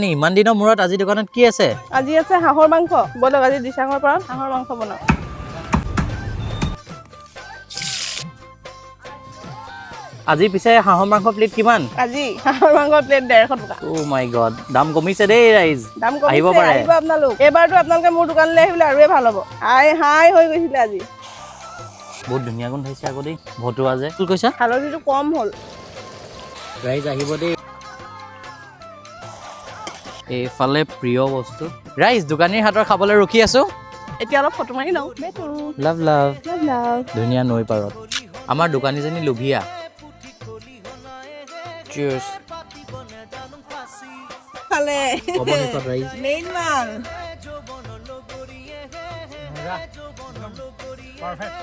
ইমান দিনৰ মূৰত আজি দোকানত কি আছে? আজি আছে হাঁহৰ মাংস। বলক আজি দিচাঙৰ পৰা হাঁহৰ মাংস বনাও। আজি পিছে হাঁহৰ মাংস প্লেট কিমান? আজি হাঁহৰ মাংস প্লেট 150 টকা। ও মাই গড, দাম কমিছে দেই ৰাইজ। দাম কমিছে, আহিব পাৰে। আহিব আপোনালোক। এবাৰতো আপোনালোকে মোৰ দোকানলৈ আহিলে আৰুৱে ভাল হ'ব। হাই হৈ গৈছিলে আজি। বহুত ধুনীয়া গুণ হৈছে আকৌ দেই। ভতুৱা যে। কি কৈছা? হালধিটো কম হ'ল। ৰাইজ আহিব দেই। এইফালে প্ৰিয় বস্তু। ৰাইজ দোকানীৰ হাতৰ খাবলৈ ৰখি আছো। এতিয়া অলপ ফটো মাৰি লওঁ। লাভ ধুনীয়া নৈ পাৰত। আমাৰ দোকানীজনী লোভিয়া। চিয়াৰ্ছ। খালে। অৱশেষত ৰাইজ। মেইন মাল। পাৰফেক্ট।